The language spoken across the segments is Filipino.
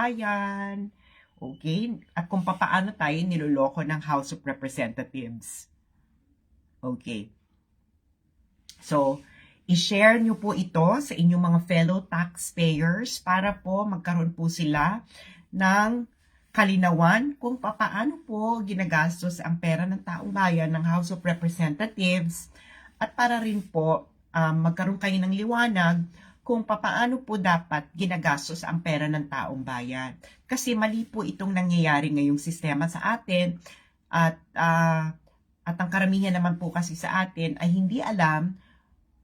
bayan. Okay? At kung papaano tayo niloloko ng House of Representatives. Okay. So, i-share nyo po ito sa inyong mga fellow taxpayers para po magkaroon po sila ng kalinawan kung papaano po ginagastos ang pera ng taong bayan ng House of Representatives at para rin po magkaroon kayo ng liwanag kung papaano po dapat ginagastos ang pera ng taong bayan. Kasi mali po itong nangyayari ngayong sistema sa atin at ang karamihan naman po kasi sa atin ay hindi alam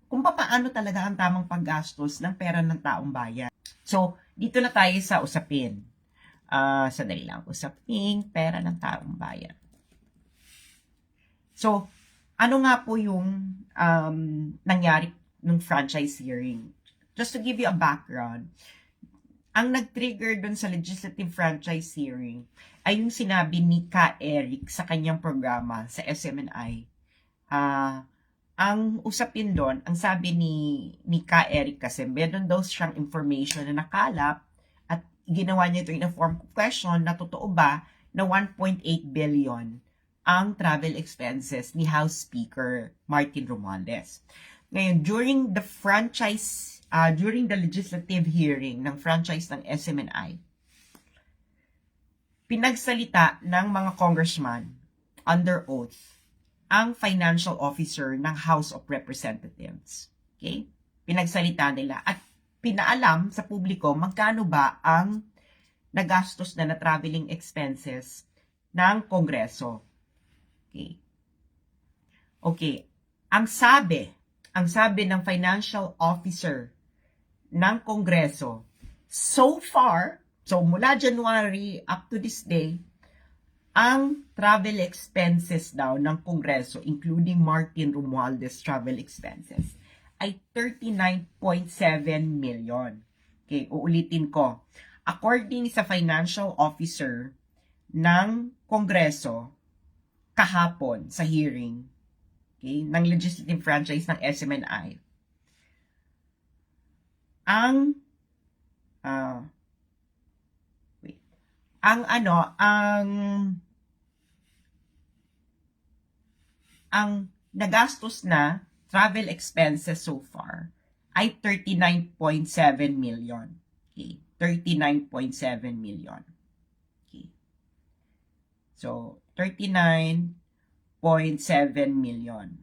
kung paano talaga ang tamang paggastos ng pera ng taong bayan. So, dito na tayo sa usapin. Sandali lang. Usaping pera ng taong bayan. So, ano nga po yung nangyari ng franchise hearing? Just to give you a background, ang nag-trigger dun sa legislative franchise hearing ay yung sinabi ni Ka Eric sa kanyang programa sa SMNI. Ang usapin doon, ang sabi ni Ka Eric kasi, meron daw siyang information na nakalap at ginawa niya ito in a form of question na totoo ba na 1.8 billion ang travel expenses ni House Speaker Martin Romualdez. Ngayon, during the legislative hearing ng franchise ng SMNI, pinagsalita ng mga congressman under oath ang financial officer ng House of Representatives. Okay? Pinagsalita nila at pinaalam sa publiko magkano ba ang nagastos na traveling expenses ng Kongreso. Okay. Okay. Ang sabi ng financial officer ng Kongreso, so far, so mula January up to this day, ang travel expenses daw ng Kongreso, including Martin Romualdez travel expenses, ay 39.7 million. Okay, uulitin ko. According sa financial officer ng Kongreso, kahapon sa hearing, okay, ng legislative franchise ng SMNI, ang nagastos na travel expenses so far ay 39.7 million. Okay, 39.7 million. Okay. So, 39.7 million.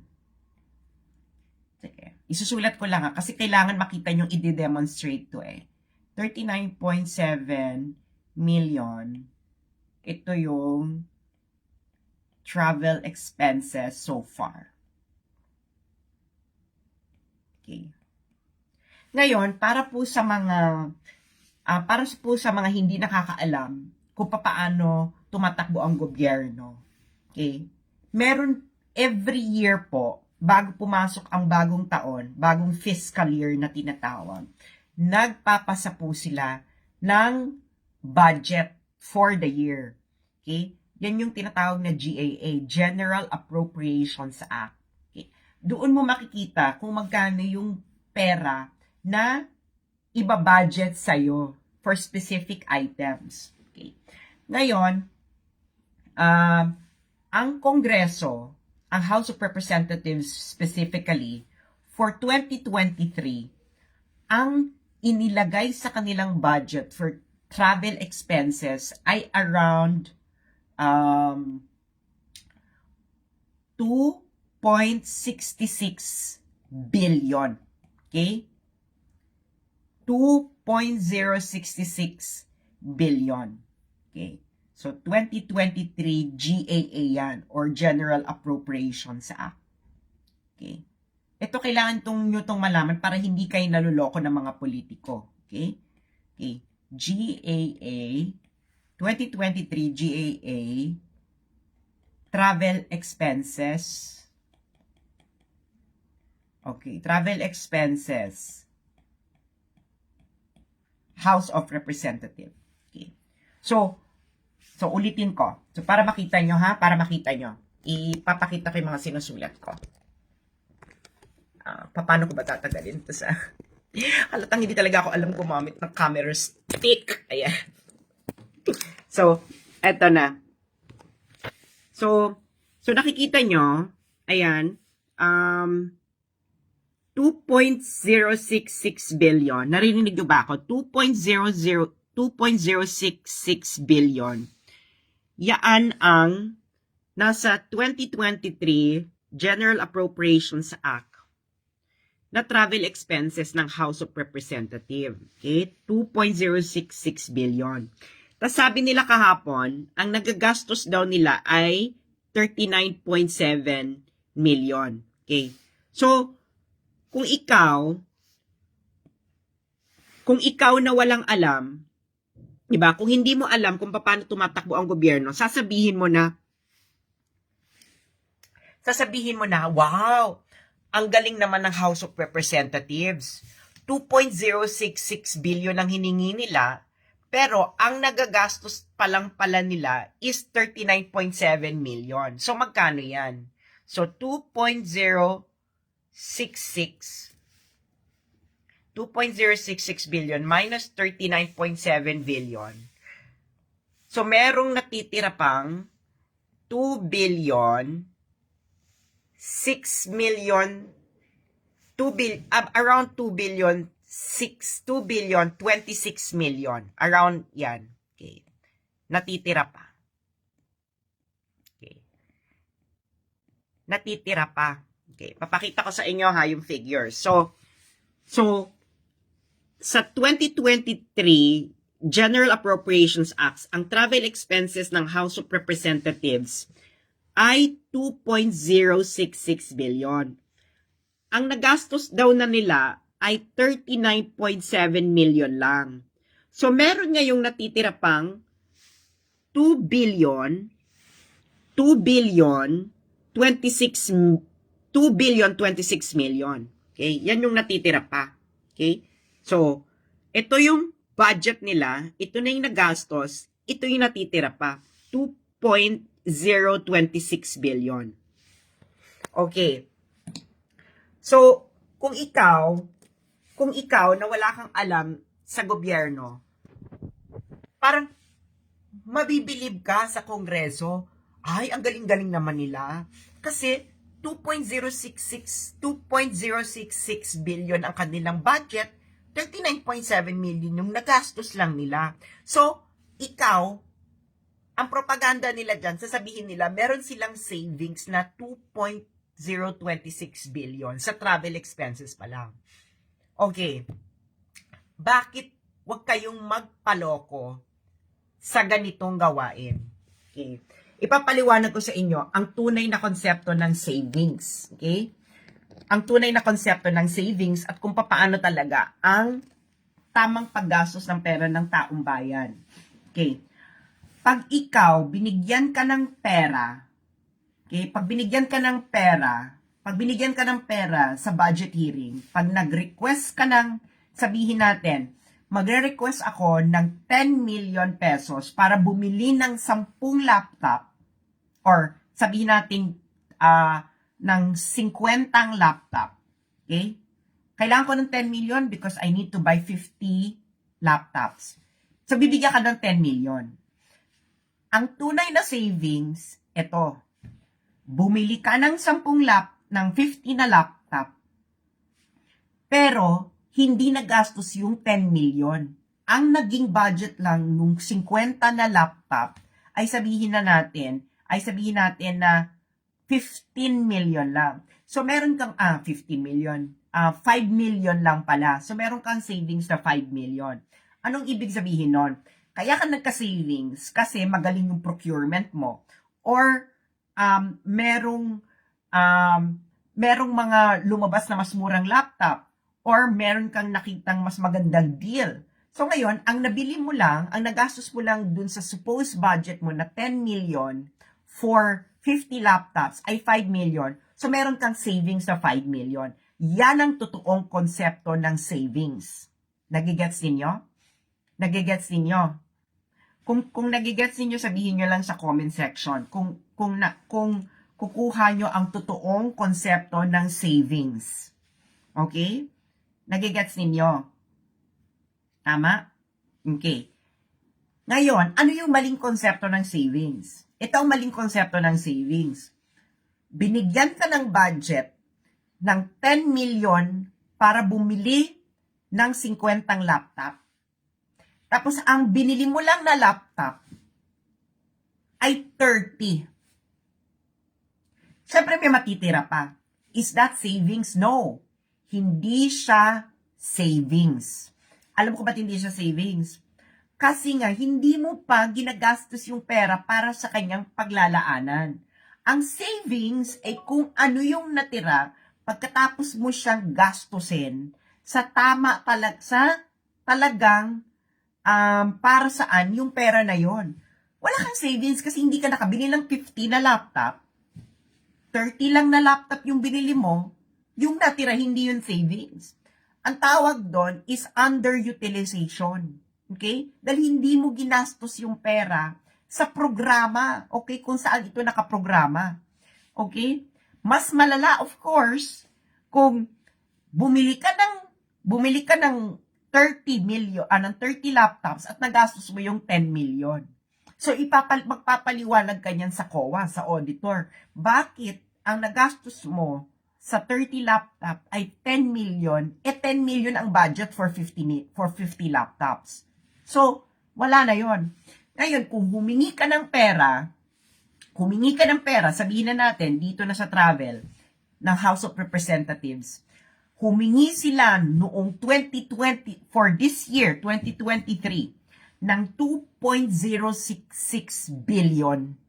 Sige. Isusulat ko lang kasi kailangan makita nyo i-demonstrate to 39.7 million. Ito yung travel expenses so far. Okay. Ngayon, para po sa mga hindi nakakaalam kung paano tumatakbo ang gobyerno. Okay? Meron every year po, bago pumasok ang bagong taon, bagong fiscal year na tinatawag, nagpapasa po sila ng budget for the year. Okay? Yan yung tinatawag na GAA, General Appropriations Act. Okay? Doon mo makikita kung magkano yung pera na iba-budget sa'yo for specific items. Okay? Ngayon, ang Kongreso, ang House of Representatives specifically, for 2023, ang inilagay sa kanilang budget for travel expenses ay around 2.66 billion. Okay? 2.066 billion. Okay? So, 2023 GAA yan, or General Appropriations Act. Okay? Ito kailangan nyo itong malaman para hindi kayo naluloko ng mga politiko. Okay? Okay. GAA, 2023 GAA, travel expenses. Okay, travel expenses. House of Representatives. Okay. So ulitin ko. So, para makita nyo ipapakita ko yung mga sinusulat ko. Paano ko ba tatagalin ito sa... Halatang hindi talaga ako alam gumamit ng camera stick. Ayan. So, eto na. So nakikita nyo, ayan, 2.066 billion. Narinig nyo ba ako? 2.066 billion. Yaan ang nasa 2023 General Appropriations Act na travel expenses ng House of Representatives. Okay? 2.066 billion. Tapos sabi nila kahapon, ang nagagastos daw nila ay 39.7 million. Okay? So, kung ikaw na walang alam, diba? Kung hindi mo alam kung paano tumatakbo ang gobyerno, sasabihin mo na, wow, ang galing naman ng House of Representatives. 2.066 billion ang hiningi nila, pero ang nagagastos pa lang pala nila is 39.7 million. So, magkano yan? So, 2.066 billion minus 39.7 billion. So, merong natitira pang 2 billion 6 million around 2 billion 26 million. Around yan. Okay. Natitira pa. Okay. Natitira pa. Okay. Papakita ko sa inyo ha yung figures. So sa 2023 General Appropriations Act, ang travel expenses ng House of Representatives ay 2.066 billion. Ang nagastos daw na nila ay 39.7 million lang. So meron ngayong natitira pang 2 billion 26 million. Okay? Yan yung natitira pa. Okay? So, ito yung budget nila, ito na yung nagastos, ito yung natitira pa. 2.026 billion. Okay. So, kung ikaw na wala kang alam sa gobyerno, parang mabibilib ka sa Kongreso. Ay, ang galing-galing naman nila. Kasi 2.066 billion ang kanilang budget, 39.7 million yung nagastos lang nila. So, ikaw, ang propaganda nila dyan, sasabihin nila, meron silang savings na 2.026 billion sa travel expenses pa lang. Okay. Bakit wag kayong magpaloko sa ganitong gawain? Okay. Ipapaliwanag ko sa inyo ang tunay na konsepto ng savings. Okay? Ang tunay na konsepto ng savings at kung paano talaga ang tamang paggastos ng pera ng taong bayan. Okay? Pag ikaw, binigyan ka ng pera, okay? Pag binigyan ka ng pera sa budget hearing, pag nag-request ka ng, sabihin natin, magre-request ako ng 10 million pesos para bumili ng 10 laptop, or sabihin natin, ng 50 laptop. Okay? Kailangan ko ng 10 million because I need to buy 50 laptops. So, bibigyan ka ng 10 million. Ang tunay na savings, ito. Bumili ka ng 50 na laptop, pero hindi nagastos yung 10 million. Ang naging budget lang nung 50 na laptop ay sabihin natin na 15 million lang. So, meron kang, 15 million. 5 million lang pala. So, meron kang savings na 5 million. Anong ibig sabihin nun? Kaya ka nagka-savings kasi magaling yung procurement mo. Or, merong mga lumabas na mas murang laptop. Or, meron kang nakitang mas magandang deal. So, ngayon, ang nabili mo lang, ang nagastos mo lang dun sa supposed budget mo na 10 million for 50 laptops ay 5 million. So, meron kang savings na 5 million. Yan ang totoong konsepto ng savings. Nagigets ninyo? Nagigets ninyo? Kung nagigets ninyo, sabihin nyo lang sa comment section. Kung kukuha nyo ang totoong konsepto ng savings. Okay? Nagigets ninyo? Tama? Okay. Ngayon, ano yung maling konsepto ng savings? Ito ang maling konsepto ng savings. Binigyan ka ng budget ng 10 million para bumili ng 50 laptop. Tapos ang binili mo lang na laptop ay 30. Siyempre may matitira pa. Is that savings? No. Hindi siya savings. Alam ko ba't hindi siya savings? Kasi nga, hindi mo pa ginagastos yung pera para sa kanyang paglalaanan. Ang savings ay kung ano yung natira pagkatapos mo siyang gastusin sa talagang para saan yung pera na yon. Wala kang savings kasi hindi ka nakabili ng 50 na laptop. 30 lang na laptop yung binili mo, yung natira hindi yung savings. Ang tawag doon is underutilization. Okay? Dahil hindi mo ginastos yung pera sa programa. Okay? Kung saan ito nakaprograma. Okay? Mas malala, of course, kung bumili ka ng 30 million, ng 30 laptops at nagastos mo yung 10 million. So, magpapaliwanag ka niyan sa COA, sa auditor. Bakit ang nagastos mo sa 30 laptop ay 10 million, 10 million ang budget for 50 laptops. So, wala na yon. Ngayon, kung humingi ka ng pera, sabihin na natin, dito na sa travel, ng House of Representatives, humingi sila noong 2020, for this year, 2023, ng 2.066 billion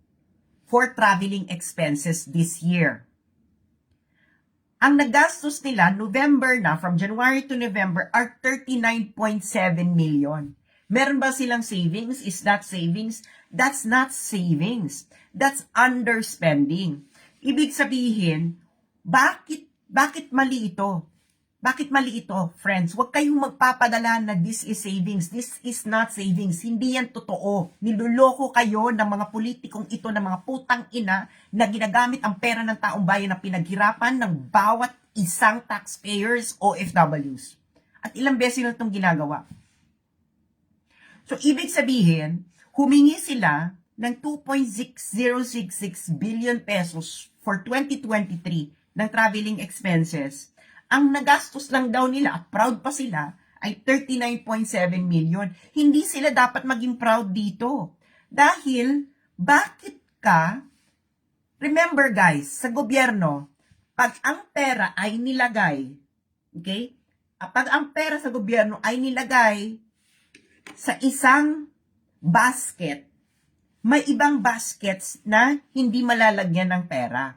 for traveling expenses this year. Ang nagastos nila, November na, from January to November, are 39.7 million. Meron ba silang savings? Is that savings? That's not savings. That's underspending. Ibig sabihin, bakit mali ito? Bakit mali ito, friends? Huwag kayong magpapadala na this is savings. This is not savings. Hindi yan totoo. Niluloko kayo ng mga politikong ito, ng mga putang ina na ginagamit ang pera ng taong bayan na pinaghirapan ng bawat isang taxpayers, OFWs. At ilang beses na itong ginagawa. So, ibig sabihin, humingi sila ng 2.066 billion pesos for 2023 ng traveling expenses. Ang nagastos lang daw nila, at proud pa sila, ay 39.7 million. Hindi sila dapat maging proud dito. Dahil, remember guys, sa gobyerno, pag ang pera ay nilagay, okay? Pag ang pera sa gobyerno ay nilagay sa isang basket, may ibang baskets na hindi malalagyan ng pera.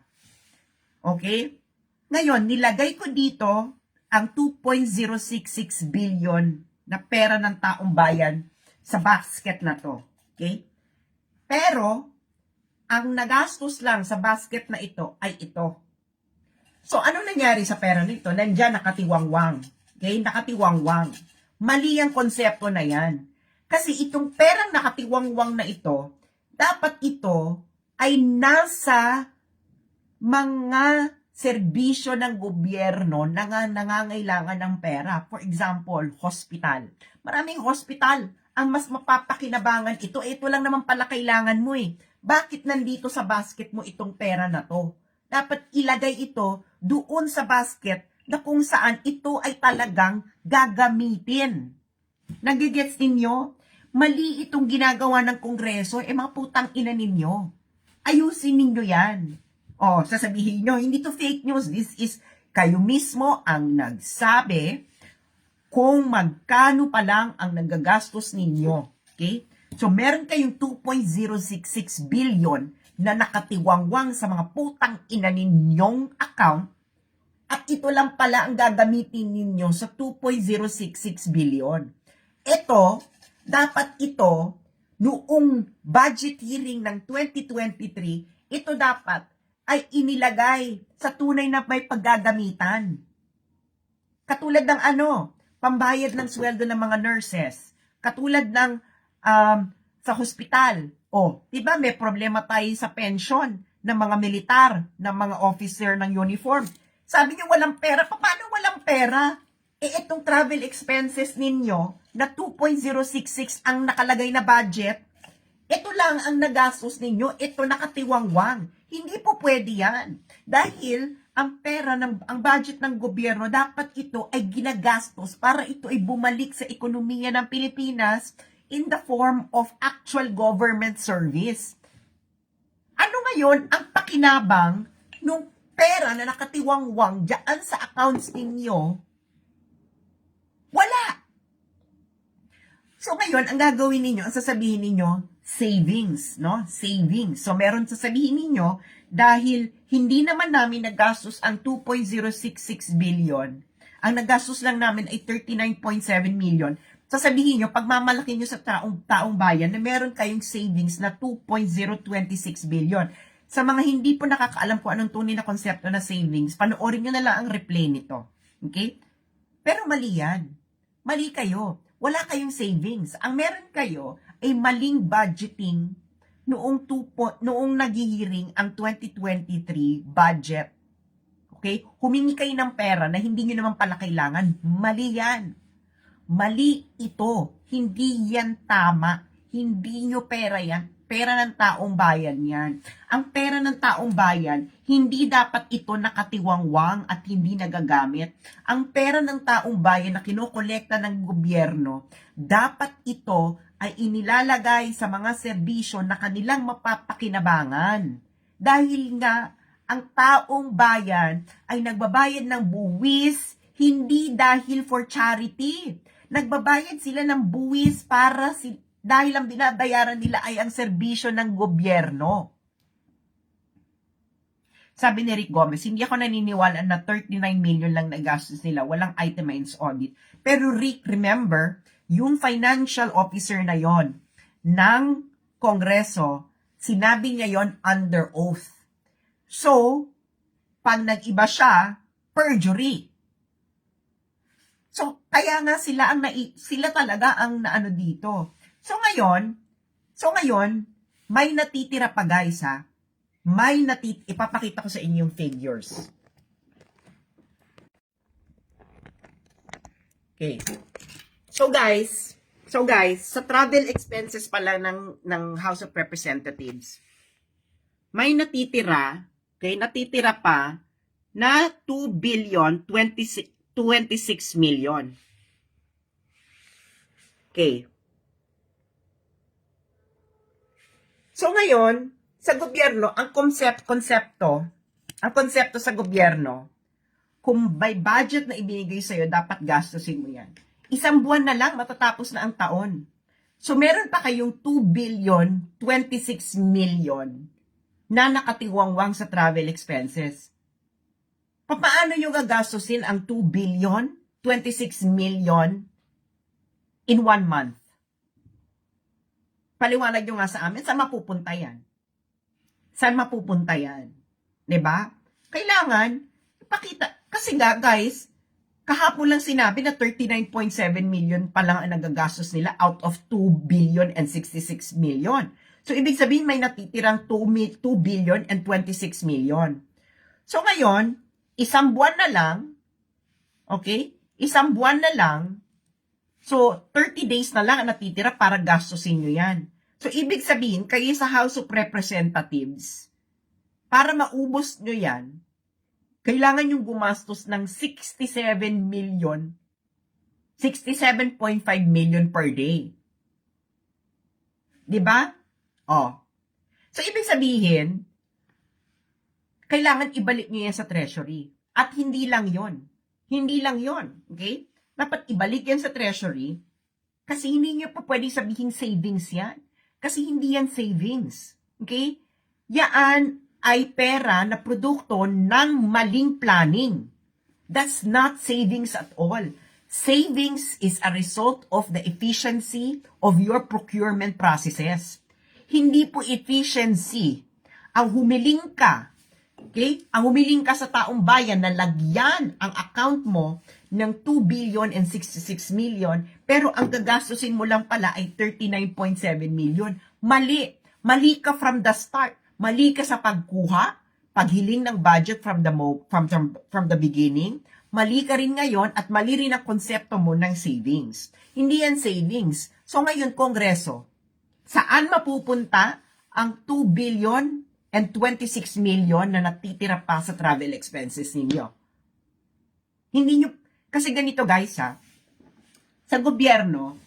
Okay? Ngayon, nilagay ko dito ang 2.066 billion na pera ng taong bayan sa basket na to. Okay? Pero, ang nagastos lang sa basket na ito ay ito. So, ano nangyari sa pera nito? Nandiyan nakatiwangwang. Okay? Nakatiwangwang. Mali ang konsepto na yan. Kasi itong perang nakatiwangwang na ito, dapat ito ay nasa mga serbisyo ng gobyerno na nangangailangan ng pera. For example, hospital. Maraming hospital ang mas mapapakinabangan ito. Ito lang naman pala kailangan mo eh. Bakit nandito sa basket mo itong pera na to? Dapat ilagay ito doon sa basket na kung saan ito ay talagang gagamitin. Nagigets ninyo? Mali itong ginagawa ng Kongreso, mga putang ina ninyo. Ayusin ninyo yan. Sasabihin nyo, hindi to fake news. This is kayo mismo ang nagsabi kung magkano pa lang ang nagagastos ninyo. Okay? So, meron kayong 2.066 billion na nakatiwangwang sa mga putang ina ninyong account. At ito lang pala ang gagamitin ninyo sa 2.066 billion. Dapat ito, noong budget hearing ng 2023, ito dapat ay inilagay sa tunay na may paggagamitan. Katulad ng pambayad ng sweldo ng mga nurses. Katulad ng sa hospital. Diba may problema tayo sa pension ng mga militar, ng mga officer ng uniform. Sabi niyo walang pera. Paano walang pera? Itong travel expenses ninyo na 2.066 ang nakalagay na budget, ito lang ang nagastos ninyo, ito nakatiwangwang. Hindi po pwede yan. Dahil ang ang budget ng gobyerno, dapat ito ay ginagastos para ito ay bumalik sa ekonomiya ng Pilipinas in the form of actual government service. Ano ngayon ang pakinabang nung pera na nakatiwangwang dyan sa accounts ninyo? Wala. So ngayon, ang gagawin ninyo, ang sasabihin ninyo, savings, no? Savings. So meron sasabihin ninyo, dahil hindi naman namin nagastos ang 2.066 billion, ang nagastos lang namin ay 39.7 million, sasabihin nyo, pagmamalaki nyo sa taong bayan na meron kayong savings na 2.026 billion. Sa mga hindi po nakakaalam kung anong tunay na konsepto na savings, panoorin nyo na lang ang replay nito. Okay? Pero mali yan. Mali kayo. Wala kayong savings. Ang meron kayo ay maling budgeting noong naghihiring ang 2023 budget. Okay? Humingi kayo ng pera na hindi nyo naman pala kailangan. Mali yan. Mali ito. Hindi yan tama. Hindi nyo pera yan. Pera ng taong bayan yan. Ang pera ng taong bayan, hindi dapat ito nakatiwangwang at hindi nagagamit. Ang pera ng taong bayan na kinokolekta ng gobyerno, dapat ito ay inilalagay sa mga serbisyo na kanilang mapapakinabangan. Dahil nga, ang taong bayan ay nagbabayad ng buwis, hindi dahil for charity. Nagbabayad sila ng buwis dahil ang binabayaran nila ay ang serbisyo ng gobyerno. Sabi ni Rick Gomez, hindi ako naniniwala na 39 million lang nagastos nila, walang itemized audit. Pero Rick, remember, yung financial officer na yon ng Kongreso, sinabi niya yon under oath. So, pag nag-iba siya, perjury. So, kaya nga sila talaga ang naano dito. So ngayon, may natitira pa guys ha. Ipapakita ko sa inyo yung figures. Okay. So guys, sa travel expenses pala ng House of Representatives, may natitira pa na 2,026 million. Okay. So ngayon, sa gobyerno, ang konsepto sa gobyerno, kung may budget na ibinigay sa'yo, dapat gastusin mo yan. Isang buwan na lang, matatapos na ang taon. So meron pa kayong 2,026 million na nakatiwangwang sa travel expenses. Paano nyo gagastusin ang 2,026 million in 1 month? Paliwanag nyo nga sa amin, saan mapupunta yan? Saan mapupunta yan? Diba? Kailangan, ipakita. Kasi nga, guys, kahapon lang sinabi na 39.7 million pa lang ang nagagastos nila out of 2 billion and 66 million. So, ibig sabihin, may natitirang 2 billion and 26 million. So, ngayon, isang buwan na lang, okay? Isang buwan na lang, so, 30 days na lang ang natitira para gastusin nyo yan. So, ibig sabihin, kayo sa House of Representatives, para maubos nyo yan, kailangan yung gumastos ng 67.5 million per day. Diba? Oh. So, ibig sabihin, kailangan ibalik nyo yan sa Treasury. At hindi lang yon. Hindi lang yon. Okay? Dapat ibalik yan sa Treasury kasi hindi nyo pa pwede sabihin savings yan. Kasi hindi yan savings. Okay? Yan ay pera na produkto ng maling planning. That's not savings at all. Savings is a result of the efficiency of your procurement processes. Hindi po efficiency ang humiling ka. Okay? Ang humiling ka sa taong bayan na lagyan ang account mo ng 2 billion and 66 million, pero ang gagastusin mo lang pala ay 39.7 million. Mali. Mali ka from the start. Mali ka sa pagkuha, paghiling ng budget from the beginning. mali ka rin ngayon at mali rin ang konsepto mo ng savings. Hindi yan savings. So ngayon, Kongreso, saan mapupunta ang 2 billion and 26 million na natitira pa sa travel expenses ninyo? Hindi nyo, kasi ganito guys ha, sa gobyerno,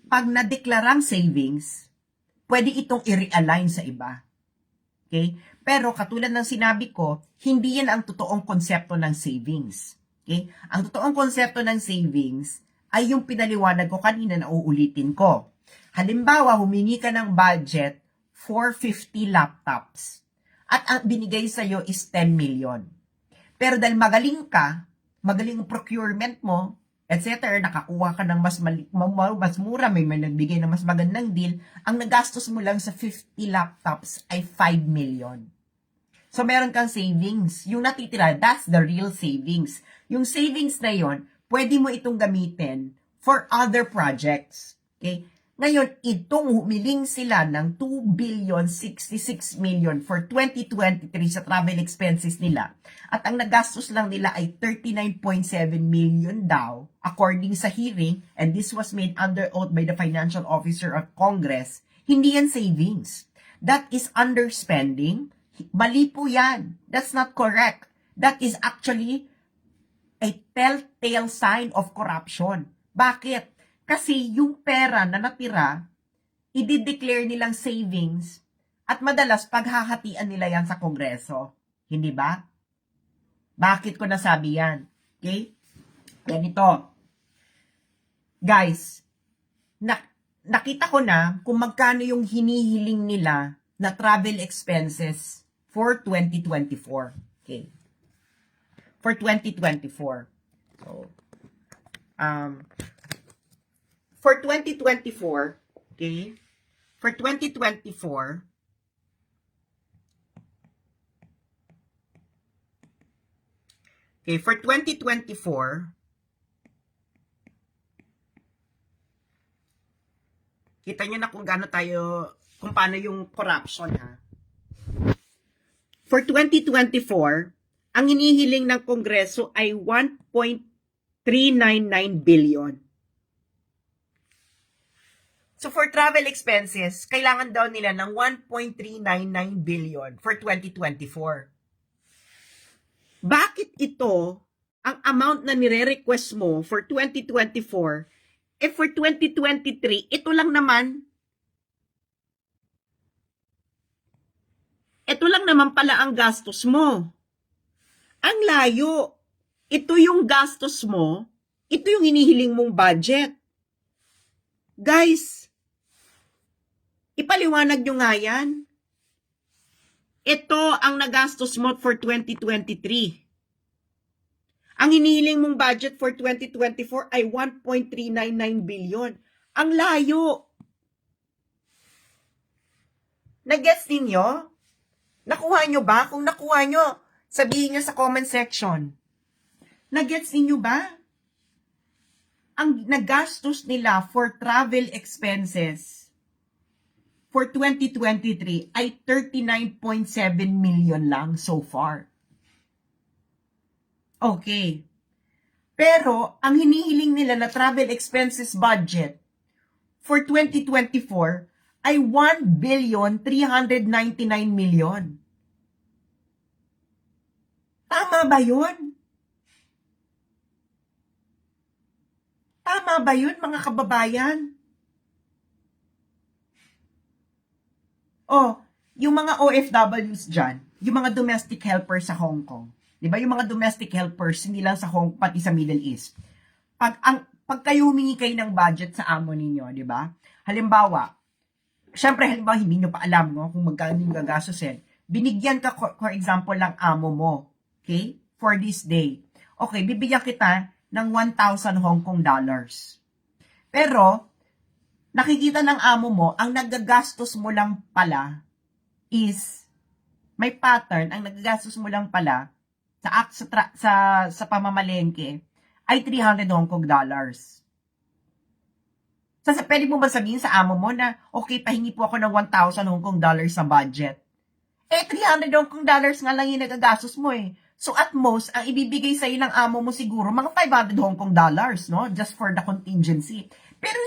pag nadeklarang savings, pwede itong i-realign sa iba. Okay? Pero katulad ng sinabi ko, hindi yan ang totoong konsepto ng savings. Okay? Ang totoong konsepto ng savings ay yung pinaliwanag ko kanina na uulitin ko. Halimbawa, humingi ka ng budget for 50 laptops at ang binigay sa'yo is 10 million. Pero dahil magaling ka, magaling procurement mo, etc., nakakuha ka ng mas mura, may nagbigay ng mas magandang deal, ang nagastos mo lang sa 50 laptops ay 5 million. So, meron kang savings. Yung natitira, that's the real savings. Yung savings na yon, pwede mo itong gamitin for other projects. Okay? Ngayon, itong humiling sila ng 2 billion 66 million for 2023 sa travel expenses nila. At ang nagastos lang nila ay 39.7 million daw, according sa hearing, and this was made under oath by the financial officer of Congress. Hindi yan savings. That is underspending. Mali po yan. That's not correct. That is actually a telltale sign of corruption. Bakit? Kasi yung pera na natira, i-declare nilang savings at madalas paghahatian nila yan sa Kongreso. Hindi ba? Bakit ko nasabi yan? Okay? Ganito. Guys, nakita ko na kung magkano yung hinihiling nila na travel expenses for 2024. Okay. For 2024. So, for 2024, okay, for 2024, okay, for 2024, kita nyo na kung gaano tayo, kung paano yung corruption ha. For 2024, ang hinihiling ng Kongreso ay 1.399 billion. So for travel expenses, kailangan daw nila ng 1.399 billion for 2024. Bakit ito ang amount na nire-request mo for 2024? For 2023, ito lang naman pala ang gastos mo. Ang layo. Ito yung gastos mo. Ito yung hinihiling mong budget. Guys, ipaliwanag nyo nga yan. Ito ang nagastos mo for 2023. Ang hinihiling mong budget for 2024 ay 1.399 billion. Ang layo. Nag-gets ninyo? Nakuha nyo ba? Kung nakuha nyo, sabihin nyo sa comment section. Nag-gets ninyo ba? Ang nagastos nila for travel expenses for 2023 ay 39.7 million lang so far. Okay. Pero, ang hinihiling nila na travel expenses budget for 2024 ay 1.399 billion. Tama ba yun? Tama ba yun, mga kababayan? Oh, yung mga OFWs dyan, yung mga domestic helpers sa Hong Kong, di ba? Yung mga domestic helpers, hindi lang sa Hong Kong, pati sa Middle East. Pag kayo humingi kayo ng budget sa amo ninyo, di ba? Halimbawa, hindi nyo pa alam kung magkano yung gagastusin. Binigyan ka, for example, ng amo mo, okay? For this day. Okay, bibigyan kita ng 1,000 Hong Kong dollars. Pero, nakikita ng amo mo, ang nagagastos mo lang pala is, may pattern, ang nagagastos mo lang pala sa pamamalengke ay 300 Hong Kong dollars. Pwede mo ba sabihin sa amo mo na, okay, pahingi po ako ng 1,000 Hong Kong dollars sa budget? 300 Hong Kong dollars nga lang yung nagagastos mo eh. So at most, ang ibibigay sa'yo ng amo mo siguro, mga 500 Hong Kong dollars, no? Just for the contingency. Pero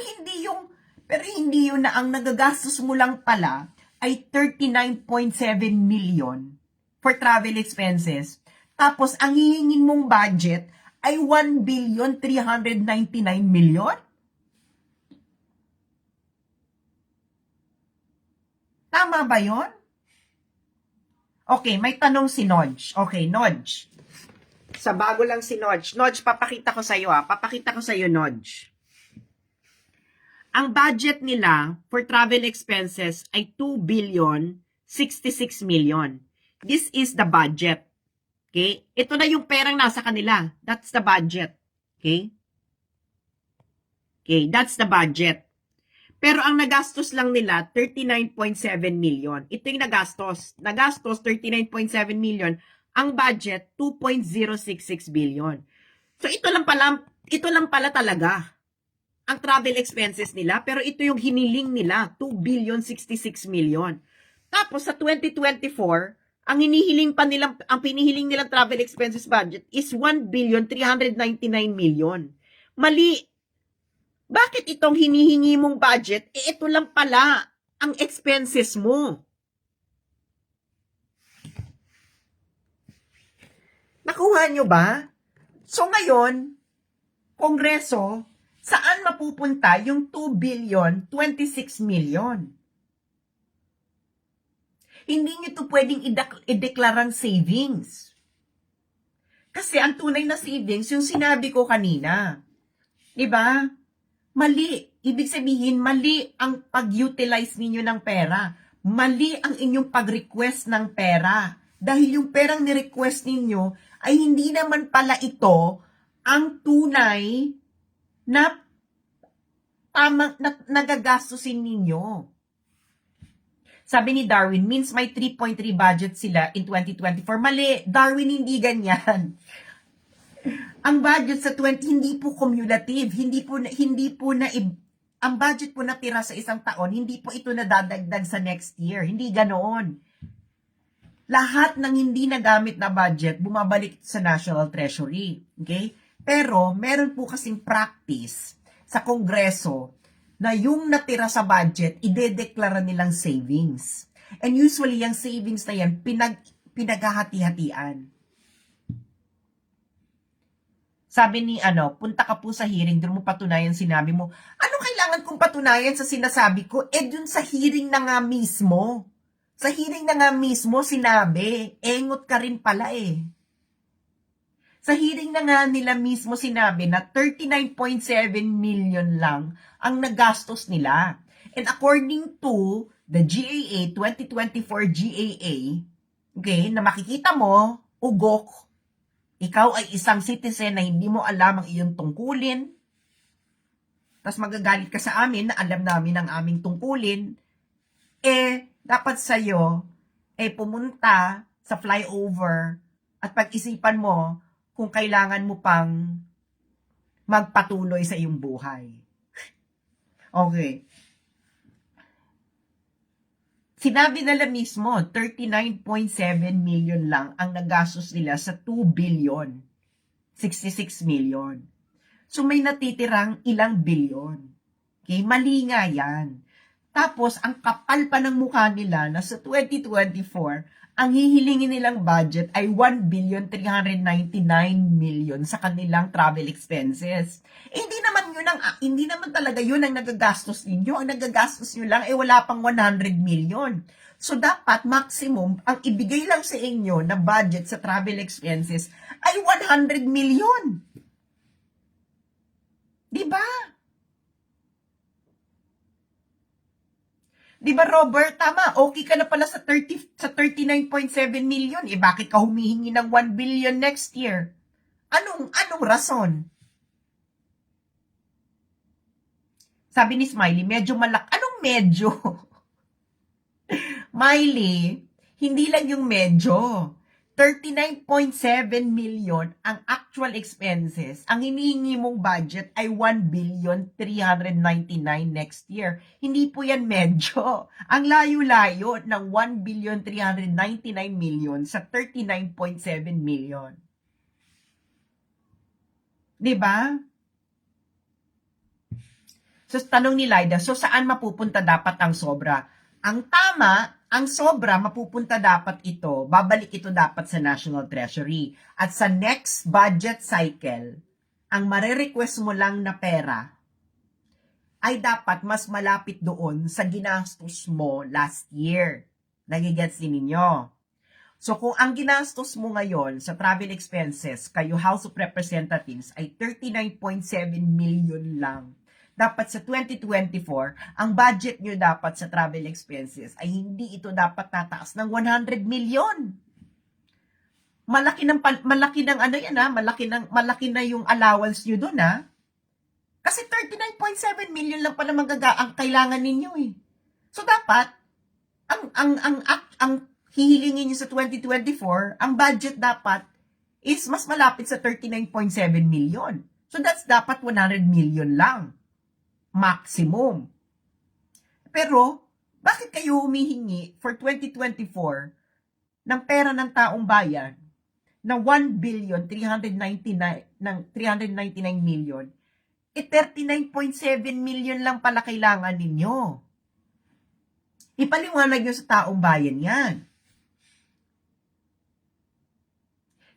hindi yun na ang nagagastos mo lang pala ay 39.7 million for travel expenses. Tapos, ang hihingin mong budget ay 1,399,000,000? Tama ba yon? Okay, may tanong si Nodge. Okay, Nodge. Sa bago lang si Nodge. Nodge, papakita ko sa'yo Papakita ko sa'yo, Nodge. Ang budget nila for travel expenses ay 2,066,000,000. This is the budget. Okay? Ito na yung perang nasa kanila. That's the budget. Okay? Okay, that's the budget. Pero ang nagastos lang nila, 39.7 million. Ito yung nagastos. Nagastos, 39.7 million. Ang budget, 2.066 billion. So ito lang pala talaga ang travel expenses nila. Pero ito yung hiniling nila, 2,066,000,000. Tapos sa 2024, ang pinihiling nilang travel expenses budget is 1,399,000,000. Mali. Bakit itong hinihingi mong budget, ito lang pala ang expenses mo? Nakuha nyo ba? So ngayon, Kongreso, saan mapupunta yung 2,026,000,000? Hindi nyo ito pwedeng ideklarang savings. Kasi ang tunay na savings, yung sinabi ko kanina. Diba? Mali. Ibig sabihin, mali ang pag-utilize ninyo ng pera. Mali ang inyong pag-request ng pera. Dahil yung perang ni-request ninyo ay hindi naman pala ito ang tunay na nagagastusin ninyo. Sabi ni Darwin, means may 3.3 budget sila in 2024. Mali. Darwin, hindi ganyan. Ang budget sa 20 hindi po cumulative, hindi po ang budget po natira sa isang taon, hindi po ito nadadagdag sa next year. Hindi ganoon. Lahat ng hindi nagamit na budget bumabalik sa National Treasury, okay? Pero meron po kasing practice sa Kongreso na yung natira sa budget idedeklara nilang savings. And usually yung savings na yan pinaghahati-hatian. Sabi ni punta ka po sa hearing, doon mo patunayan sinabi mo. Ano kailangan kong patunayan sa sinasabi ko? Dun sa hearing na nga mismo. Sa hearing na nga mismo sinabi, engot ka rin pala Sa hearing na nga nila mismo sinabi na 39.7 million lang ang nagastos nila. And according to the GAA, 2024 GAA, okay, na makikita mo, ugok, ikaw ay isang citizen na hindi mo alam ang iyong tungkulin. Tapos magagalit ka sa amin na alam namin ang aming tungkulin. Dapat sa'yo, pumunta sa flyover at pag-isipan mo kung kailangan mo pang magpatuloy sa iyong buhay. Okay. Sinabi nila mismo, 39.7 million lang ang nagastos nila sa 2,066,000,000. So may natitirang ilang bilyon. Okay, mali nga yan. Tapos, ang kapal pa ng mukha nila na sa 2024, ang hihilingin nilang budget ay 1,399,000,000 sa kanilang travel expenses. Hindi naman talaga yun ang nagagastos ninyo. Ang nagagastos nyo lang wala pang 100 million. So dapat maximum ang ibigay lang sa inyo na budget sa travel expenses ay 100 million. 'Di ba? Di ba, Robert? Tama. Okay ka na pala sa 39.7 million. Bakit ka humihingi ng 1 billion next year? Anong rason? Sabi ni Smiley, medyo malak. Anong medyo? Miley, hindi lang yung medyo. 39.7 million ang actual expenses. Ang hinihingi mong budget ay 1,399 next year. Hindi po yan medyo. Ang layo-layo ng 1,399 million sa 39.7 million. 'Di ba? So, tanong ni Lyda, so saan mapupunta dapat ang sobra? Ang tama, ang sobra, mapupunta dapat ito, babalik ito dapat sa National Treasury. At sa next budget cycle, ang marirequest mo lang na pera ay dapat mas malapit doon sa ginastos mo last year. Nagigets din ninyo? So kung ang ginastos mo ngayon sa travel expenses, kayo House of Representatives, ay 39.7 million lang. Dapat sa 2024, ang budget nyo dapat sa travel expenses ay hindi ito dapat tataas ng 100 million. Malaki ng ano yan ha, malaki na yung allowance nyo doon ha. Kasi 39.7 million lang pala ang kailangan ninyo eh. So dapat ang hihilingin nyo sa 2024, ang budget dapat is mas malapit sa 39.7 million. So that's dapat 100 million lang. Maximum. Pero, bakit kayo humihingi for 2024 ng pera ng taong bayan na 1,399 million? 39.7 million lang pala kailangan ninyo. Ipaliwanag nyo sa taong bayan yan.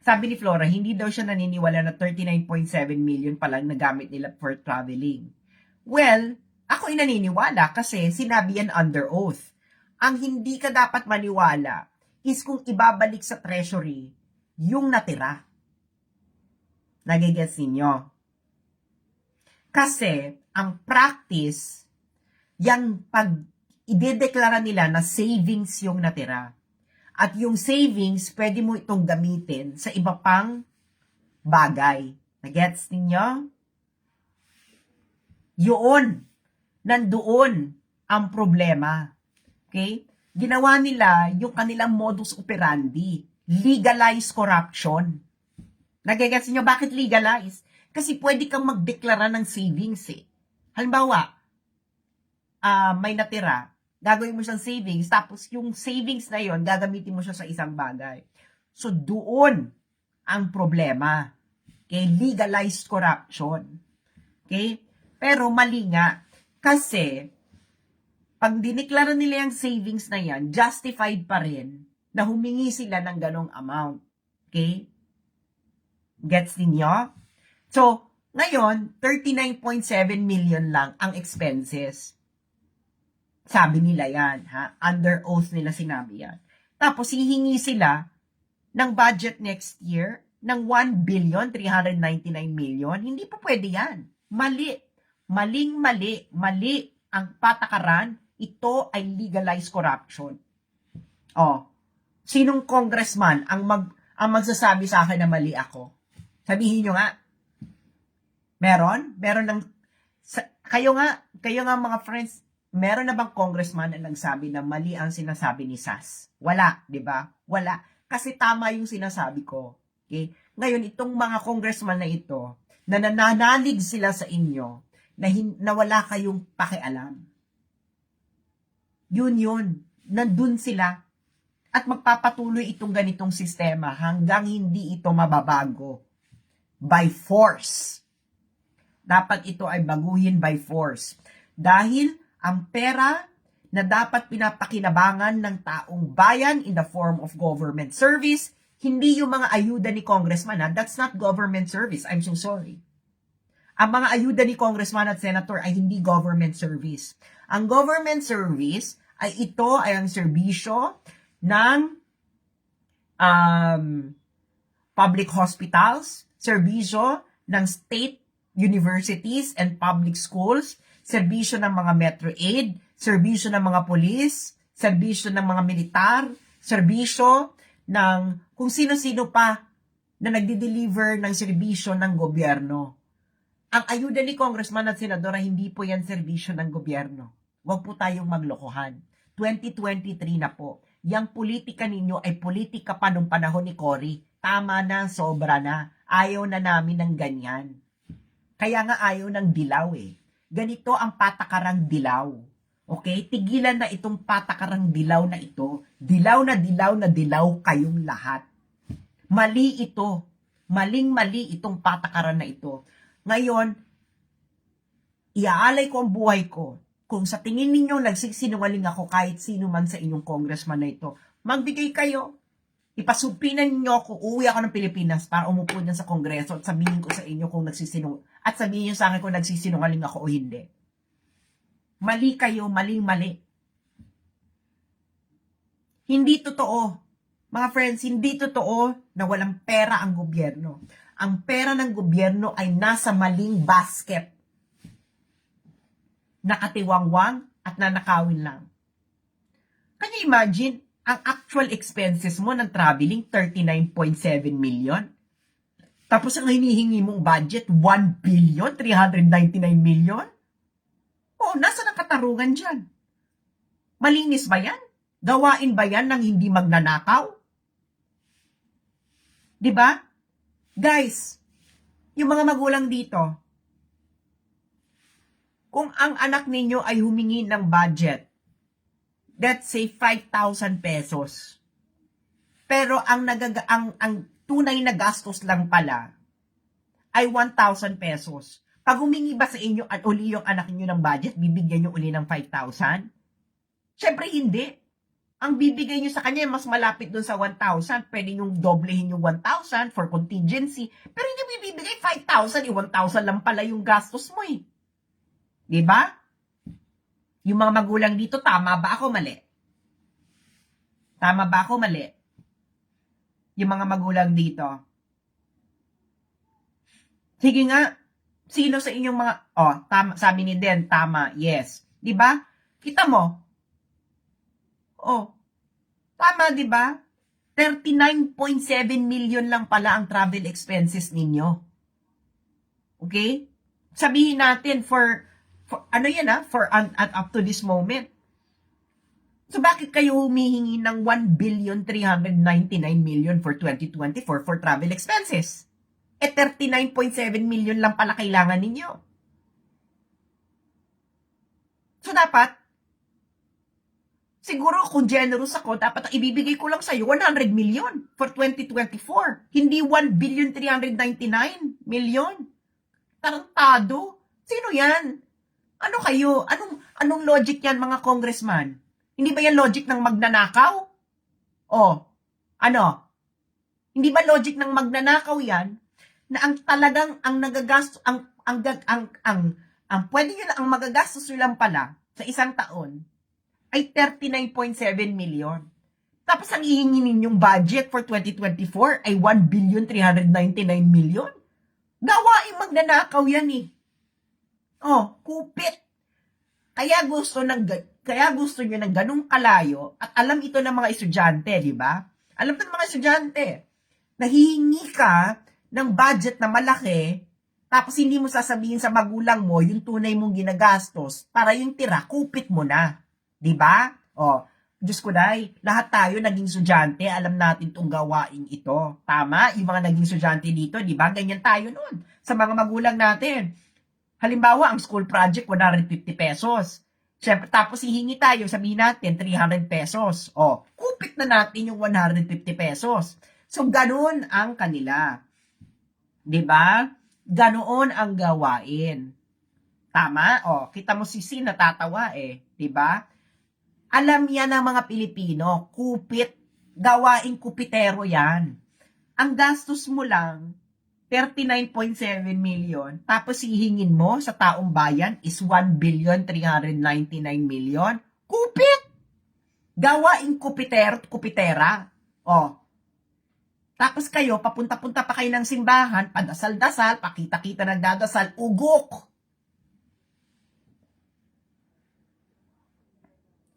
Sabi ni Flora, hindi daw siya naniniwala na 39.7 million palang nagamit nila for traveling. Well, ako ay naniniwala kasi sinabi yan under oath. Ang hindi ka dapat maniwala is kung ibabalik sa treasury yung natira. Nagigets ninyo? Kasi ang practice, yung pag idedeklara nila na savings yung natira. At yung savings, pwede mo itong gamitin sa iba pang bagay. Nagets ninyo? Yun, nandoon ang problema. Okay? Ginawa nila yung kanilang modus operandi. Legalize corruption. Nagigets niyo bakit legalize? Kasi pwede kang magdeklara ng savings eh. Halimbawa, may natira, gagawin mo siyang savings, tapos yung savings na yon gagamitin mo siya sa isang bagay. So doon ang problema. Okay? Legalized corruption. Okay? Pero mali nga, kasi pag diniklara nila yung savings na yan, justified pa rin na humingi sila ng ganong amount. Okay? Gets ninyo? So, ngayon, 39.7 million lang ang expenses. Sabi nila yan, ha? Under oath nila sinabi yan. Tapos, hihingi sila ng budget next year ng 1,399 million. Hindi pa pwede yan. Mali. Mali ang patakaran, ito ay legalized corruption. Oh, sinong congressman ang magsasabi sa akin na mali ako? Sabihin nyo nga. Meron ng kayo nga mga friends, meron na bang congressman na nagsabi na mali ang sinasabi ni SAS? Wala, 'di ba? Wala. Kasi tama yung sinasabi ko. Okay? Ngayon itong mga congressman na ito, na nananalig sila sa inyo, na wala kayong pakialam. Yun. Nandun sila. At magpapatuloy itong ganitong sistema hanggang hindi ito mababago. By force. Dapat ito ay baguhin by force. Dahil ang pera na dapat pinapakinabangan ng taong bayan in the form of government service, hindi yung mga ayuda ni congressman. That's not government service. I'm so sorry. Ang mga ayuda ni congressman at senator ay hindi government service. Ang government service ay ito ay ang serbisyo ng public hospitals, serbisyo ng state universities and public schools, serbisyo ng mga Metro Aid, serbisyo ng mga polis, serbisyo ng mga militar, serbisyo ng kung sino-sino pa na nagdi-deliver ng serbisyo ng gobyerno. Ang ayuda ni congressman at senadora, hindi po yan serbisyo ng gobyerno. Huwag po tayong maglokohan. 2023 na po. Yang politika ninyo ay politika pa nung panahon ni Cory. Tama na, sobra na. Ayaw na namin ng ganyan. Kaya nga ayaw ng dilaw eh. Ganito ang patakarang dilaw. Okay? Tigilan na itong patakarang dilaw na ito. Dilaw na dilaw na dilaw kayong lahat. Mali ito. Maling-mali itong patakaran na ito. Ngayon, iaalay ko ang buhay ko. Kung sa tingin ninyo nagsisinungaling ako kahit sino man sa inyong congressman na ito, magbigay kayo. Ipasupinan niyo ako, uuwi ako ng Pilipinas para umupo dyan sa kongreso at sabihin ko sa inyo kung at sabihin niyo sa akin kung nagsisinungaling ako o hindi. Mali kayo, maling-mali. Hindi totoo. Mga friends, hindi totoo na walang pera ang gobyerno. Ang pera ng gobyerno ay nasa maling basket. Nakatiwangwang at nanakawin lang. Can you imagine, ang actual expenses mo ng traveling, 39.7 million? Tapos ang hinihingi mong budget, 1,399,000,000? Oh, nasa ang katarungan dyan? Malinis ba yan? Gawain ba yan ng hindi magnanakaw? Diba? Guys, yung mga magulang dito, kung ang anak ninyo ay humingi ng budget, let's say 5,000 pesos. Pero ang tunay na gastos lang pala ay 1,000 pesos. Pag humingi ba sa inyo at uli yung anak niyo ng budget, bibigyan niyo uli ng 5,000? Syempre hindi. Ang bibigay niyo sa kanya mas malapit dun sa 1,000. Pwede niyo doblehin yung 1,000 for contingency. Pero hindi bibigay 5,000. 1,000 lang pala yung gastos mo eh. Diba? Yung mga magulang dito, tama ba ako mali? Tama ba ako mali? Yung mga magulang dito. Sige nga, sino sa inyong mga, tama, sabi ni Den, tama, yes. Diba? Kita mo? Tama, diba? 39.7 million lang pala ang travel expenses ninyo. Okay? Sabihin natin for up to this moment. So bakit kayo humihingi ng 1,399,000,000 for 2024 for travel expenses? 39.7 million lang pala kailangan ninyo. So dapat, siguro kung generous ako, dapat ang ibibigay ko lang sa'yo 100 million for 2024. Hindi 1,399,000,000. Tarantado. Sino yan? Ano kayo? Anong logic yan, mga congressman? Hindi ba yan logic ng magnanakaw? Hindi ba logic ng magnanakaw yan na ang talagang ang nagagastos pwede nyo lang ang magagastos nyo lang pala sa isang taon ay 39.7 million. Tapos ang hihingi ninyong budget for 2024 ay 1,399,000,000. Gawaing magnanakaw yan eh. Kupit. Kaya gusto nyo ng ganung kalayo at alam ito ng mga estudyante, di ba? Alam ito ng mga estudyante. Nahihingi ka ng budget na malaki, tapos hindi mo sasabihin sa magulang mo yung tunay mong ginagastos para yung tira, kupit mo na. Di ba? Diyos ko dahil, lahat tayo naging estudyante, alam natin itong gawain ito. Tama? Yung mga naging estudyante dito, di ba? Ganyan tayo nun sa mga magulang natin. Halimbawa, ang school project, 150 pesos. Siyempre, tapos hihingi tayo, sabihin natin, 300 pesos. Kupit na natin yung 150 pesos. So, ganoon ang kanila. Diba? Ganoon ang gawain. Tama? Kita mo si Sin, natatawa eh. Diba? Alam yan ng mga Pilipino, kupit, gawaing kupitero yan. Ang gastos mo lang, 39.7 million, tapos hihingin mo sa taong bayan is 1,399,000,000. Kupit! Gawaing kupitera. Tapos kayo, papunta-punta pa kayo ng simbahan, padasal-dasal, pakita-kita ng dadasal, ugok.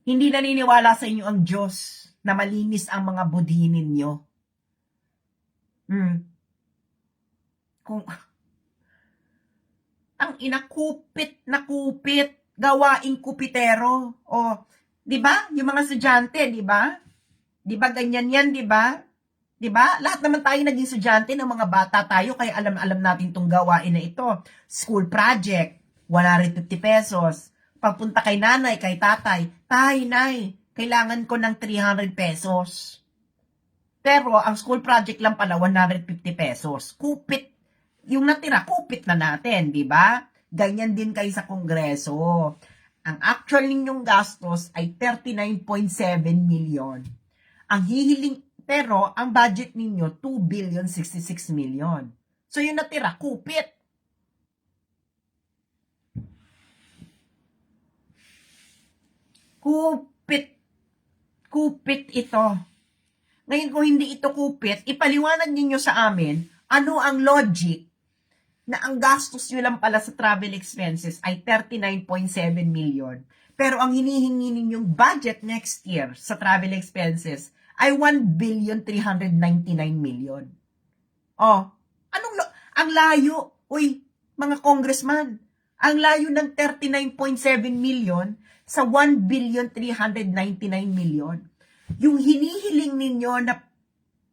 Hindi naniniwala sa inyo ang Diyos na malinis ang mga budhi ninyo. Kung ang inakupit na kupit, gawaing kupitero. 'Di ba? Yung mga estudyante, 'di ba? Di ba ganyan yan, di ba? Di ba? Lahat naman tayo naging estudyante ng mga bata tayo, kaya alam natin tong gawain na ito. School project, 150 pesos. Pagpunta kay nanay, kay tatay, tay, nay, kailangan ko ng 300 pesos. Pero ang school project lang pala 150 pesos. Kupit. Yung natira, kupit na natin, di ba? Ganyan din kayo sa kongreso. Ang actual ninyong gastos ay 39.7 million. Ang hihiling, pero ang budget ninyo 2,066,000,000. So yung natira, kupit. Kupit. Kupit ito. Ngayon kung hindi ito kupit, ipaliwanag ninyo sa amin ano ang logic na ang gastos nyo lang pala sa travel expenses ay 39.7 million. Pero ang hinihingi ninyong budget next year sa travel expenses ay 1,399,000,000. Oh, ang layo, uy, mga congressman, ang layo ng 39.7 million sa 1,399,000,000. Yung hinihiling ninyo na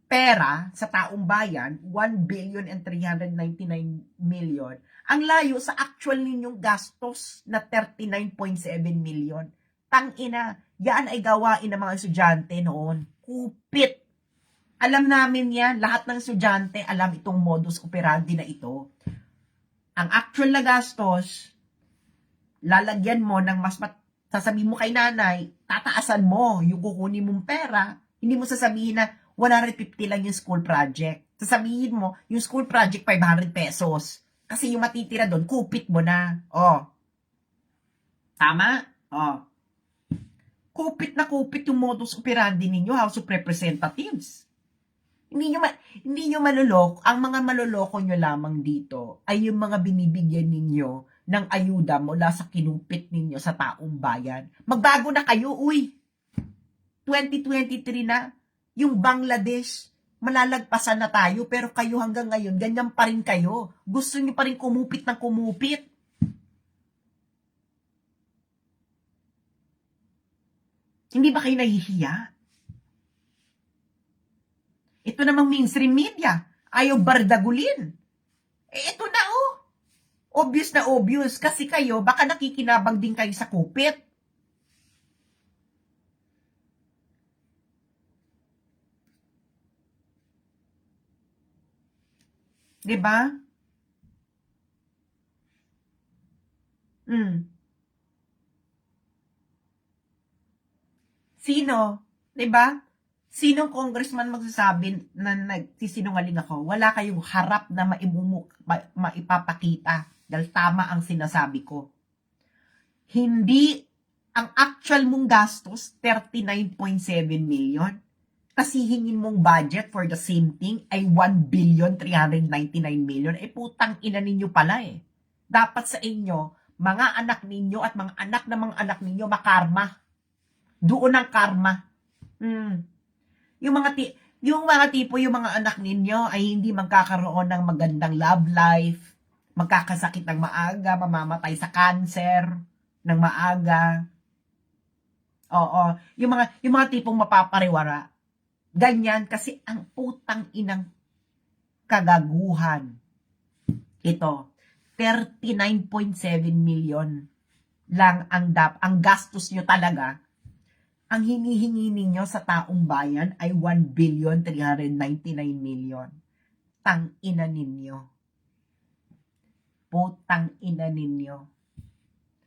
pera sa taong bayan, 1,399,000,000, ang layo sa actual ninyong gastos na 39.7 million. Tangina, yan ay gawain ng mga estudyante noon. Kupit. Alam namin yan, lahat ng estudyante alam itong modus operandi na ito. Ang actual na gastos, lalagyan mo ng sasabihin mo kay nanay, tataasan mo yung kukunin mong pera, hindi mo sasabihin na 150 lang yung school project. Sasabihin mo, yung school project 500 pesos. Kasi yung matitira doon, kupit mo na. Oh. Tama? Oh. Kupit na kupit yung modus operandi ninyo, House of Representatives. Hindi nyo maluloko. Ang mga maluloko nyo lamang dito ay yung mga binibigyan ninyo ng ayuda mula sa kinupit ninyo sa taong bayan. Magbago na kayo, uy. 2023 na. Yung Bangladesh, malalagpasan na tayo, pero kayo hanggang ngayon, ganyan pa rin kayo. Gusto nyo pa rin kumupit ng kumupit. Hindi ba kayo nahihiya? Ito namang mainstream media, ayaw bardagulin. Ito na oh. Obvious na obvious, kasi kayo, baka nakikinabang din kayo sa kupit. Diba? Sino? Diba? Sinong congressman magsasabi na nagsisinungaling ako? Wala kayong harap na maipapakita dahil tama ang sinasabi ko. Hindi ang actual mong gastos 39.7 million. Kasi hingin mong budget for the same thing ay 1,399,000,000. Putang ina ninyo pala eh. Dapat sa inyo, mga anak ninyo at mga anak ng mga anak ninyo makarma. Doon ang karma. Yung mga tipo, yung mga anak ninyo ay hindi magkakaroon ng magandang love life, magkakasakit ng maaga, mamamatay sa cancer ng maaga. Oo, yung mga tipong mapapariwara. Ganyan kasi ang putang inang kagaguhan. Ito, 39.7 million lang ang gastos nyo talaga. Ang hinihingi ninyo sa taong bayan ay 1,399,000,000. Tang ina ninyo. Putang ina ninyo.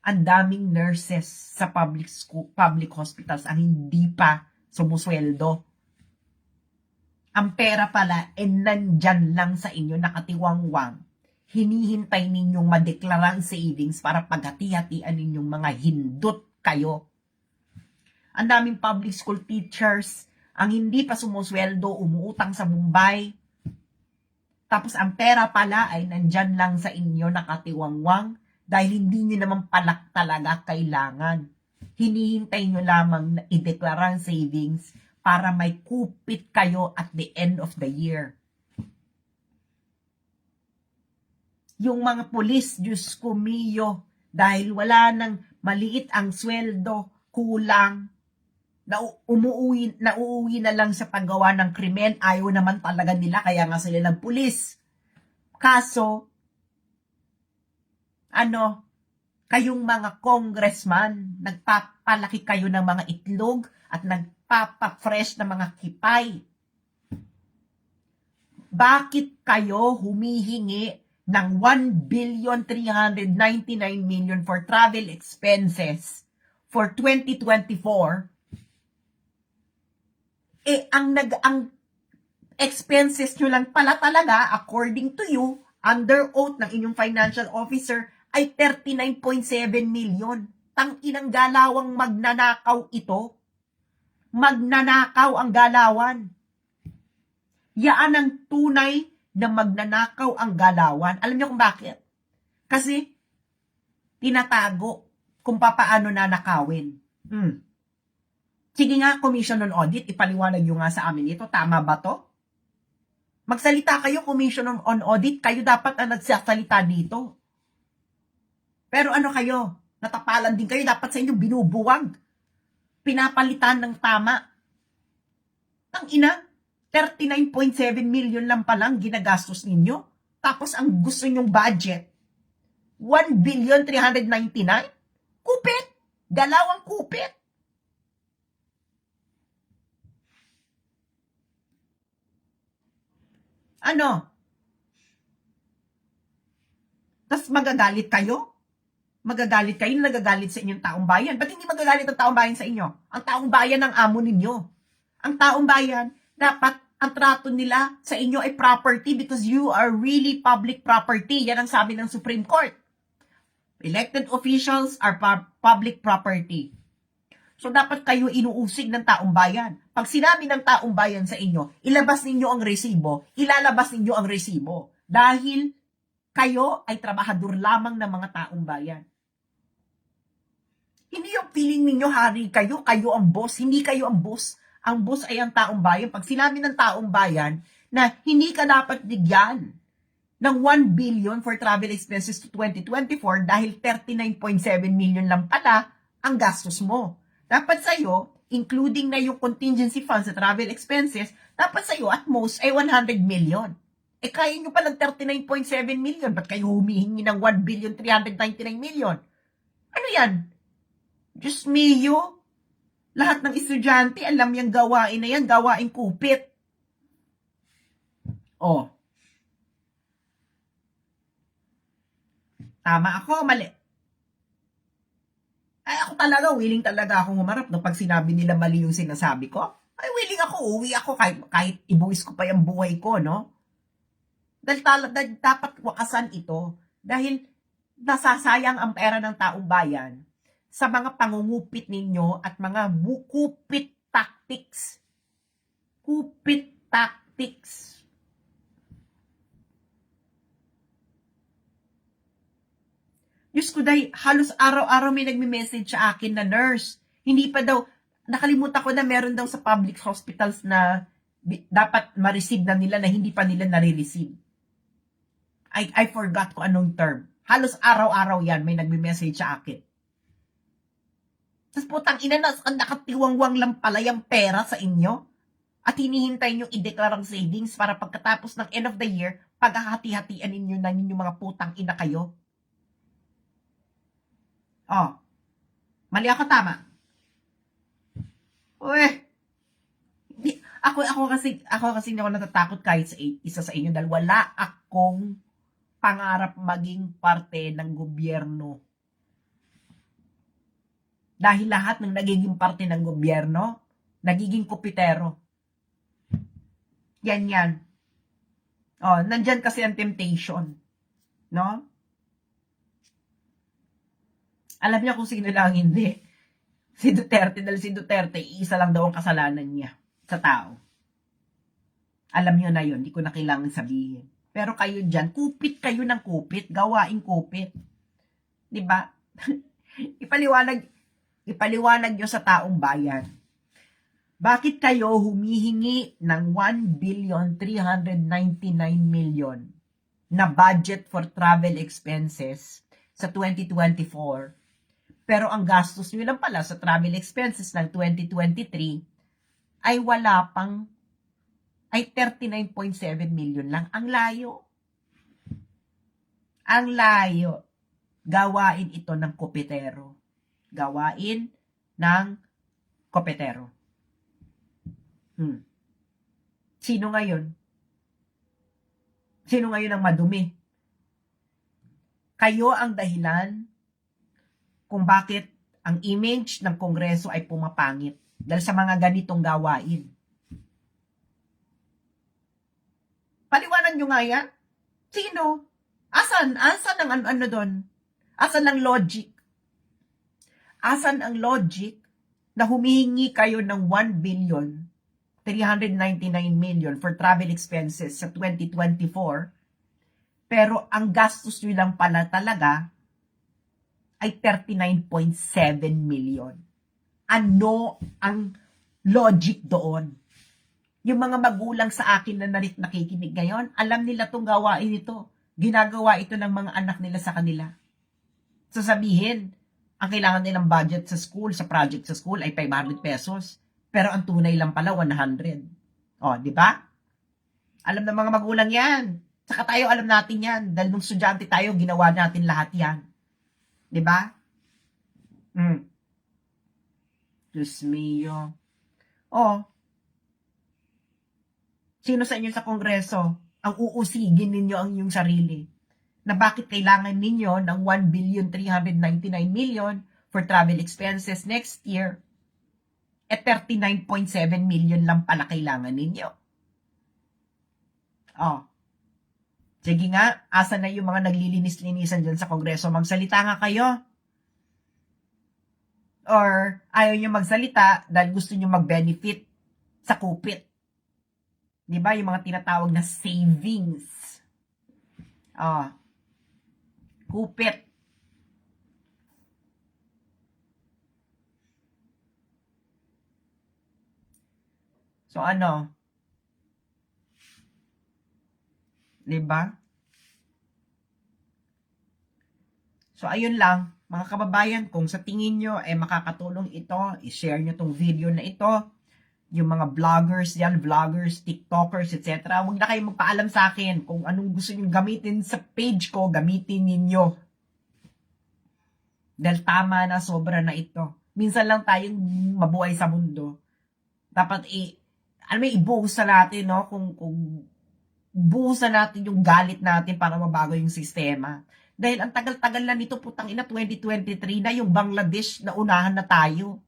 Ang daming nurses sa public hospitals ang hindi pa sumusweldo. Ang pera pala nandyan lang sa inyo nakatiwangwang. Hinihintay ninyong madeklara ang savings para paghati-hatian ninyong mga hindot kayo. Ang daming public school teachers ang hindi pa sumusweldo, umuutang sa Mumbai. Tapos ang pera pala ay nandyan lang sa inyo nakatiwangwang dahil hindi nyo naman palak talaga kailangan. Hinihintay nyo lamang na ideklara ang savings para may kupit kayo at the end of the year. Yung mga pulis, Diyos ko mio, dahil wala nang maliit ang sweldo, kulang. nauuwi na lang sa paggawa ng krimen, ayaw naman talaga nila, kaya nga sila nagpulis. Kaso, kayong mga congressman, nagpapalaki kayo ng mga itlog at nagpapa-fresh ng mga kipay. Bakit kayo humihingi ng 1,399,000,000 for travel expenses for 2024? Ang expenses nyo lang pala talaga, according to you, under oath ng inyong financial officer, ay 39.7 million. Tang-inang galawang magnanakaw ito. Magnanakaw ang galawan. Yaan ang tunay na magnanakaw ang galawan. Alam niyo kung bakit? Kasi tinatago kung papaano nanakawin. Sige nga, Commission on Audit, ipaliwanag nyo nga sa amin ito. Tama ba to? Magsalita kayo, Commission on Audit. Kayo dapat ang nagsasalita dito. Pero ano kayo? Natapalan din kayo. Dapat sa inyo binubuwag. Pinapalitan ng tama. Ang ina, 39.7 million lang palang ginagastos ninyo. Tapos ang gusto nyong budget, 1,399,000,000? Kupit! Dalawang kupit! Tapos magagalit kayo? Magagalit kayo na nagagalit sa inyong taong bayan. Ba't hindi magagalit ang taong bayan sa inyo? Ang taong bayan ang amo ninyo. Ang taong bayan, dapat ang trato nila sa inyo ay property because you are really public property. Yan ang sabi ng Supreme Court. Elected officials are public property. So, dapat kayo inuusig ng taong bayan. Pag sinabi ng taong bayan sa inyo, ilabas ninyo ang resibo, ilalabas ninyo ang resibo. Dahil kayo ay trabahador lamang ng mga taong bayan. Hindi yung feeling ninyo, hari kayo ang boss. Hindi kayo ang boss. Ang boss ay ang taong bayan. Pag sinabi ng taong bayan na hindi ka dapat bigyan ng 1 billion for travel expenses to 2024 dahil 39.7 million lang pala ang gastos mo. Dapat sa'yo, including na yung contingency funds sa travel expenses, dapat sa'yo at most ay 100 million. Kaya nyo palang 39.7 million. Ba't kayo humihingi ng 1,399,000,000? Ano yan? Diyos mio. Lahat ng estudyante, alam yung gawain na yan, gawain kupit. Tama ako, mali. Ay, ako talaga, willing talaga akong humarap no pag sinabi nila mali yung sinasabi ko. Ay, willing ako, uwi ako kahit ibuwis ko pa yung buhay ko, no? Dahil dapat wakasan ito. Dahil nasasayang ang pera ng taong bayan sa mga pangungupit ninyo at mga kupit tactics. Kupit tactics. Diyos ko, dahil halos araw-araw may nagme-message sa akin na nurse. Hindi pa daw, nakalimutan ko na meron daw sa public hospitals na dapat ma-receive na nila na hindi pa nila nare-receive. I forgot ko anong term. Halos araw-araw yan may nagme-message sa akin. Tapos putang ina na, nakatiwangwang lang pala yung pera sa inyo at hinihintay nyo i-declare ang savings para pagkatapos ng end of the year, paghahati-hatian ninyo na ninyo mga putang ina kayo. Mali ako, tama? Ako kasi hindi ako natatakot kahit sa isa sa inyo dahil wala akong pangarap maging parte ng gobyerno. Dahil lahat ng nagiging parte ng gobyerno, nagiging kupitero. Yan. Nandyan kasi ang temptation. No? Alam niya kung sino lang hindi. Si Duterte, dahil si Duterte, isa lang daw ang kasalanan niya sa tao. Alam niyo na yun, hindi ko na kailangan sabihin. Pero kayo dyan, kupit kayo ng kupit, gawaing kupit. Diba? Ipaliwanag nyo sa taong bayan. Bakit kayo humihingi ng 1,399,000,000 na budget for travel expenses sa 2024? Pero ang gastos nyo lang pala sa travel expenses ng 2023 ay wala pang, ay 39.7 million lang. Ang layo. Ang layo. Gawain ito ng kopetero. Gawain ng kopetero. Sino ngayon? Sino ngayon ang madumi? Kayo ang dahilan kung bakit ang image ng Kongreso ay pumapangit dahil sa mga ganitong gawain. Paliwanag nyo nga yan. Sino? Asan ang ano doon? Asan ang logic? Asan ang logic na humihingi kayo ng 1,399,000,000 for travel expenses sa 2024, pero ang gastos nyo lang pala talaga ay 39.7 million. Ano ang logic doon? Yung mga magulang sa akin na nakikinig ngayon, alam nila itong gawain ito. Ginagawa ito ng mga anak nila sa kanila. Sasabihin, ang kailangan nilang budget sa school, sa project sa school ay 500 pesos. Pero ang tunay lang pala 100. O, di ba? Alam ng mga magulang yan. Saka tayo alam natin yan. Dahil nung estudyante tayo, ginawa natin lahat yan. Di ba? Diyos mio. O, sino sa inyo sa Kongreso ang uusigin ninyo ang inyong sarili? Na bakit kailangan ninyo ng 1,399,000,000 for travel expenses next year? 39.7 million lang pala kailangan ninyo. Oh. Sige nga, asa na yung mga naglilinis-linisan dyan sa Kongreso? Magsalita nga kayo. Or ayaw nyo magsalita dahil gusto nyo mag-benefit sa kupit. Di ba? Yung mga tinatawag na savings. Oh. Kupit. So ano? Diba? So ayun lang, mga kababayan, kung sa tingin nyo ay makakatulong ito, i-share nyo tong video na ito. Yung mga vloggers yan, vloggers, tiktokers, etc. Huwag na kayo magpaalam sa akin kung anong gusto nyo gamitin sa page ko, gamitin ninyo. Dahil tama na, sobra na ito. Minsan lang tayong mabuhay sa mundo. Dapat ibuhusan natin, no? Kung buhusan natin yung galit natin para mabago yung sistema. Dahil ang tagal-tagal na nito, putang ina, 2023 na, yung Bangladesh na unahan na tayo.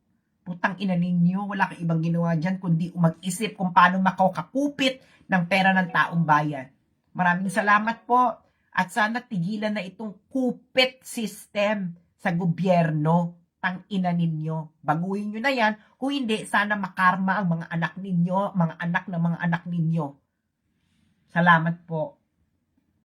Putang ina ninyo, wala kang ibang ginawa dyan kundi mag-isip kung paano makakakupit ng pera ng taong bayan. Maraming salamat po at sana tigilan na itong kupit system sa gobyerno. Tang ina ninyo. Baguhin nyo na yan. Kung hindi, sana makarma ang mga anak ninyo, mga anak ng mga anak ninyo. Salamat po.